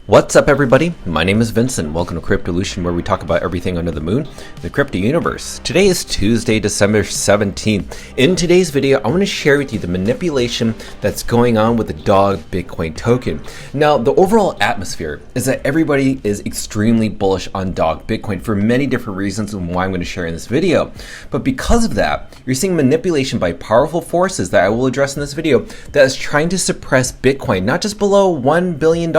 What's up, everybody? My name is Vincent. Welcome to Cryptolution, where we talk about everything under the moon, the crypto universe. Today is Tuesday, December 17th. In today's video, I want to share with you the manipulation that's going on with the Doge Bitcoin token. Now, the overall atmosphere is that everybody is extremely bullish on Doge Bitcoin for many different reasons and why I'm going to share in this video. But because of that, you're seeing manipulation by powerful forces that I will address in this video that is trying to suppress Bitcoin, not just below $1 billion,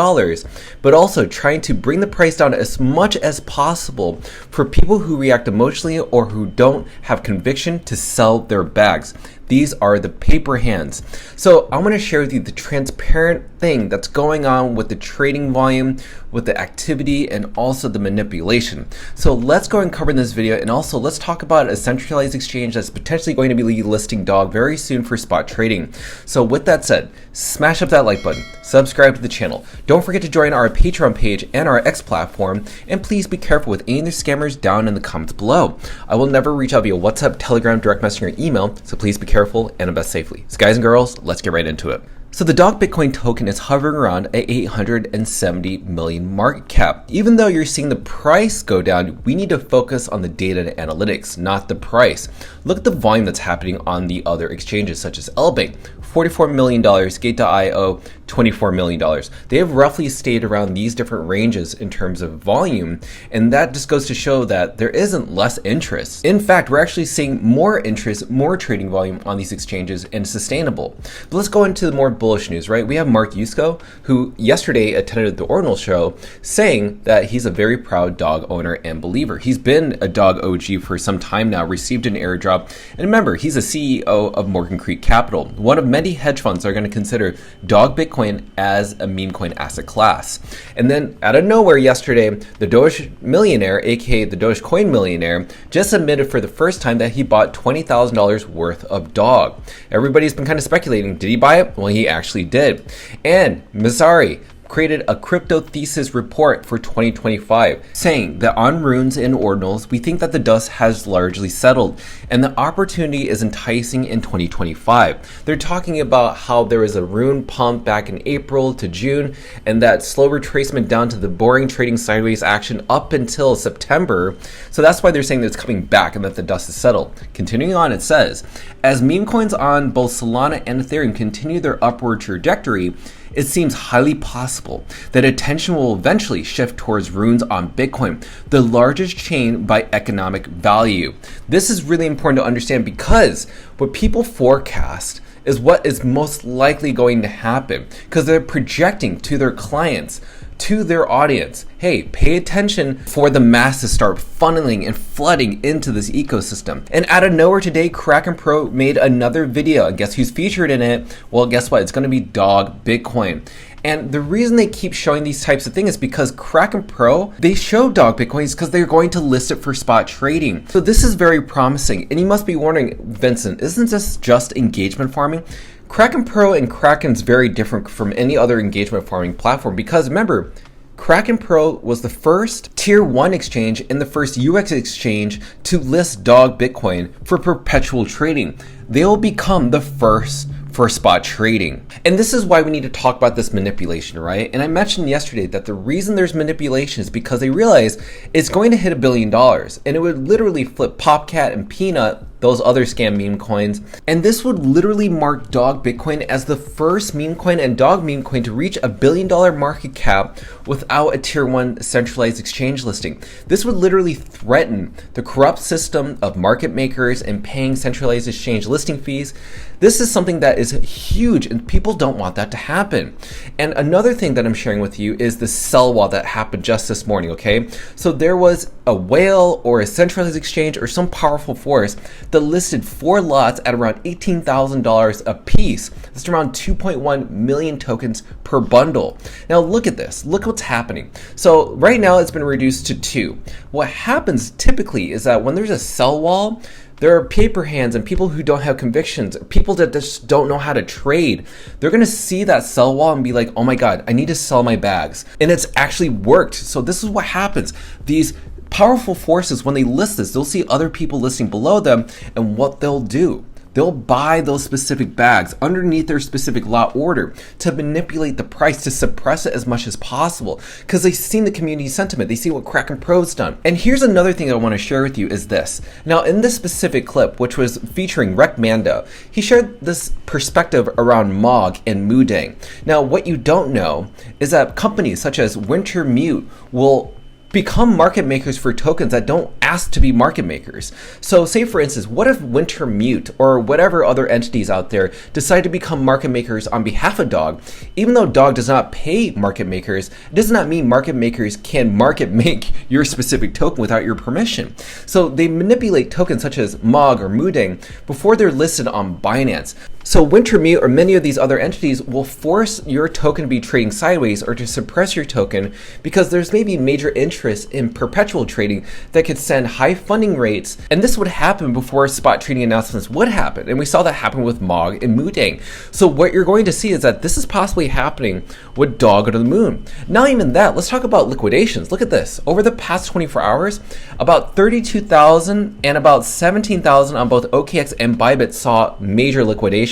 but also trying to bring the price down as much as possible for people who react emotionally or who don't have conviction to sell their bags. These are the paper hands. So I'm going to share with you the transparent thing that's going on with the trading volume, with the activity, and also the manipulation. So let's go and cover in this video, and also let's talk about a centralized exchange that's potentially going to be listing Doge very soon for spot trading. So with that said, smash up that like button, subscribe to the channel. Don't forget to join our Patreon page and our X platform, and please be careful with any of the scammers down in the comments below. I will never reach out via WhatsApp, Telegram, direct message, or email, so please be careful and invest safely. So guys and girls, let's get right into it. So the Doge Bitcoin token is hovering around at 870 million market cap. Even though you're seeing the price go down, we need to focus on the data and analytics, not the price. Look at the volume that's happening on the other exchanges such as LBank, $44 million, Gate.io, $24 million. They have roughly stayed around these different ranges in terms of volume, and that just goes to show that there isn't less interest. In fact, we're actually seeing more interest, more trading volume on these exchanges, and sustainable. But let's go into the more bullish news, right? We have Mark Yusko, who yesterday attended the Ordinals show, saying that he's a very proud Doge owner and believer. He's been a Doge OG for some time now, received an airdrop, and remember, he's a CEO of Morgan Creek Capital, one of many hedge funds that are going to consider Doge Bitcoin as a meme coin asset class. And then out of nowhere yesterday, the Doge millionaire, aka the Dogecoin millionaire, just admitted for the first time that he bought $20,000 worth of Doge. Everybody's been kind of speculating, did he buy it? Well, he actually did. And Misari created a crypto thesis report for 2025 saying that on runes and ordinals, we think that the dust has largely settled and the opportunity is enticing in 2025. They're talking about how there was a rune pump back in April to June and that slow retracement down to the boring trading sideways action up until September. So that's why they're saying that it's coming back and that the dust is settled. Continuing on, it says, as meme coins on both Solana and Ethereum continue their upward trajectory, it seems highly possible that attention will eventually shift towards runes on Bitcoin, the largest chain by economic value. This is really important to understand because what people forecast is what is most likely going to happen because they're projecting to their clients, to their audience, hey, pay attention for the mass to start funneling and flooding into this ecosystem. And out of nowhere today, Kraken Pro made another video, and guess who's featured in it? Well, guess what? It's going to be Doge Bitcoin. And the reason they keep showing these types of things is because Kraken Pro, they show Doge Bitcoins because they're going to list it for spot trading. So this is very promising. And you must be wondering, Vincent, isn't this just engagement farming? Kraken Pro and Kraken's very different from any other engagement farming platform because remember, Kraken Pro was the first tier 1 exchange and the first UX exchange to list Doge Bitcoin for perpetual trading. They will become the first for spot trading. And this is why we need to talk about this manipulation, right? And I mentioned yesterday that the reason there's manipulation is because they realize it's going to hit $1 billion and it would literally flip Popcat and Peanut, those other scam meme coins. And this would literally mark Doge Bitcoin as the first meme coin and Doge meme coin to reach $1 billion market cap without a tier 1 centralized exchange listing. This would literally threaten the corrupt system of market makers and paying centralized exchange listing fees. This is something that is huge and people don't want that to happen. And another thing that I'm sharing with you is the sell wall that happened just this morning, okay? So there was a whale or a centralized exchange or some powerful force that listed 4 lots at around $18,000 a piece. That's around 2.1 million tokens per bundle. Now look at this, look what's happening. So right now it's been reduced to 2. What happens typically is that when there's a sell wall, there are paper hands and people who don't have convictions, people that just don't know how to trade. They're gonna see that sell wall and be like, oh my God, I need to sell my bags. And it's actually worked. So this is what happens. These powerful forces, when they list this, they'll see other people listing below them and what they'll do. they'll buy those specific bags underneath their specific lot order to manipulate the price, to suppress it as much as possible, because they've seen the community sentiment. They see what Kraken Pro's done. And here's another thing I want to share with you is this. Now, in this specific clip, which was featuring Rec Mando, he shared this perspective around Mog and Mudang. Now, what you don't know is that companies such as Wintermute will become market makers for tokens that don't ask to be market makers. So say for instance, what if Wintermute or whatever other entities out there decide to become market makers on behalf of Dog? Even though Dog does not pay market makers, it does not mean market makers can market make your specific token without your permission. So they manipulate tokens such as Mog or Mudang before they're listed on Binance. So Wintermute or many of these other entities will force your token to be trading sideways or to suppress your token because there's maybe major interest in perpetual trading that could send high funding rates. And this would happen before spot trading announcements would happen. And we saw that happen with Mog and Mudang. So what you're going to see is that this is possibly happening with Dog or the Moon. Not even that, let's talk about liquidations. Look at this. Over the past 24 hours, about 32,000 and about 17,000 on both OKX and Bybit saw major liquidations.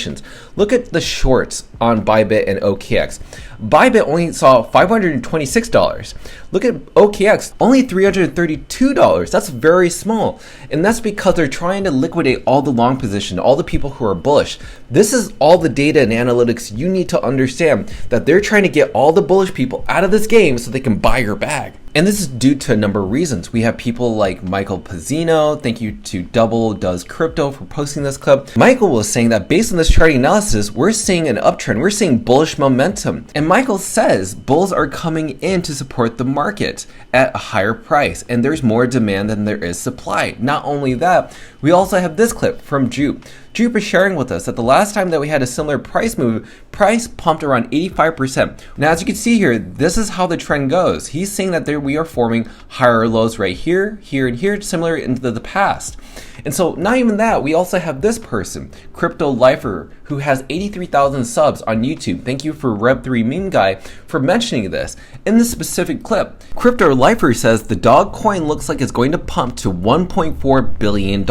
Look at the shorts on Bybit and OKX. Bybit only saw $526. Look at OKX, only $332. That's very small. And that's because they're trying to liquidate all the long position, all the people who are bullish. This is all the data and analytics you need to understand, that they're trying to get all the bullish people out of this game so they can buy your bag. And this is due to a number of reasons. We have people like Michael Pizzino. Thank you to Double Does Crypto for posting this clip. Michael was saying that based on this charting analysis, we're seeing an uptrend. We're seeing bullish momentum. And Michael says bulls are coming in to support the market at a higher price. And there's more demand than there is supply. Not only that, we also have this clip from Jupe. Jupe is sharing with us that the last time that we had a similar price move, price pumped around 85%. Now, as you can see here, this is how the trend goes. He's saying that we are forming higher lows right here, here, and here, similar into the past. And so not even that, we also have this person, Crypto Lifer, who has 83,000 subs on YouTube. Thank you for Rev3 Meme Guy for mentioning this. In this specific clip, Crypto Lifer says the dog coin looks like it's going to pump to $1.4 billion.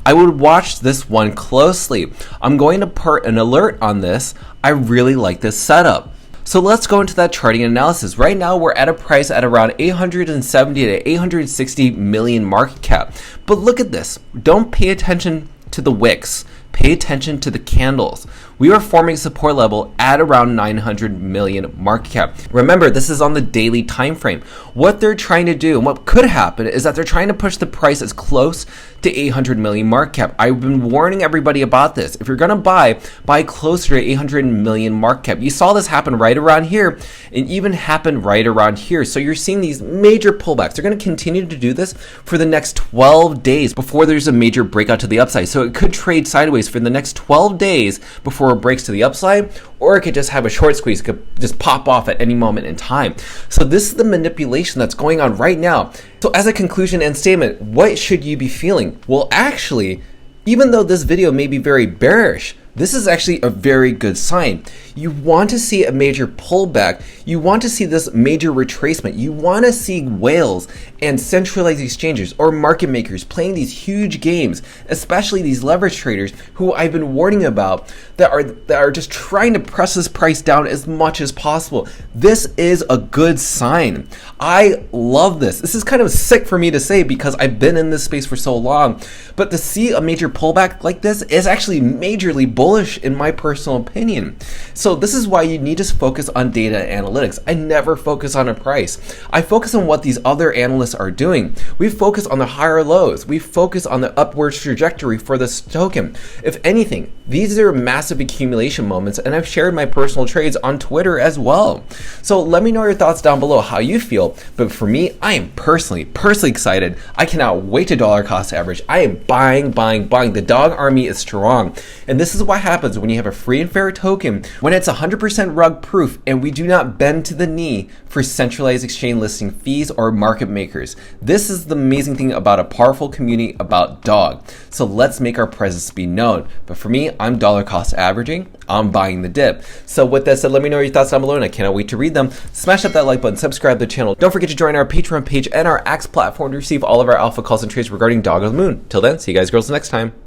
I would watch this one closely. I'm going to put an alert on this. I really like this setup. So let's go into that charting analysis. Right now, we're at a price at around 870 to 860 million market cap. But look at this. Don't pay attention to the wicks. Pay attention to the candles. We are forming support level at around 900 million market cap. Remember, this is on the daily time frame. What they're trying to do and what could happen is that they're trying to push the price as close to 800 million market cap. I've been warning everybody about this. If you're going to buy closer to 800 million market cap. You saw this happen right around here and even happen right around here. So you're seeing these major pullbacks. They're going to continue to do this for the next 12 days before there's a major breakout to the upside. So it could trade sideways for the next 12 days before it breaks to the upside, or it could just have a short squeeze, could just pop off at any moment in time. So this is the manipulation that's going on right now. So as a conclusion and statement, what should you be feeling? Well, actually, even though this video may be very bearish, this is actually a very good sign. You want to see a major pullback. You want to see this major retracement. You want to see whales and centralized exchanges or market makers playing these huge games, especially these leverage traders who I've been warning about that are just trying to press this price down as much as possible. This is a good sign. I love this. This is kind of sick for me to say because I've been in this space for so long, but to see a major pullback like this is actually majorly bullish in my personal opinion. So this is why you need to focus on data analytics. I never focus on a price. I focus on what these other analysts are doing. We focus on the higher lows. We focus on the upward trajectory for this token. If anything, these are massive accumulation moments, and I've shared my personal trades on Twitter as well. So let me know your thoughts down below, how you feel. But for me, I am personally excited. I cannot wait to dollar cost average. I am buying. The dog army is strong. And this is what happens when you have a free and fair token, when it's 100% rug proof and we do not bend to the knee for centralized exchange listing fees or market makers. This is the amazing thing about a powerful community about dog. So let's make our presence be known. But for me, I'm dollar cost averaging. I'm buying the dip. So with that said, let me know your thoughts down below and I cannot wait to read them. Smash up that like button, subscribe to the channel. Don't forget to join our Patreon page and our Axe platform to receive all of our alpha calls and trades regarding Dog of the Moon. Till then, see you guys girls next time.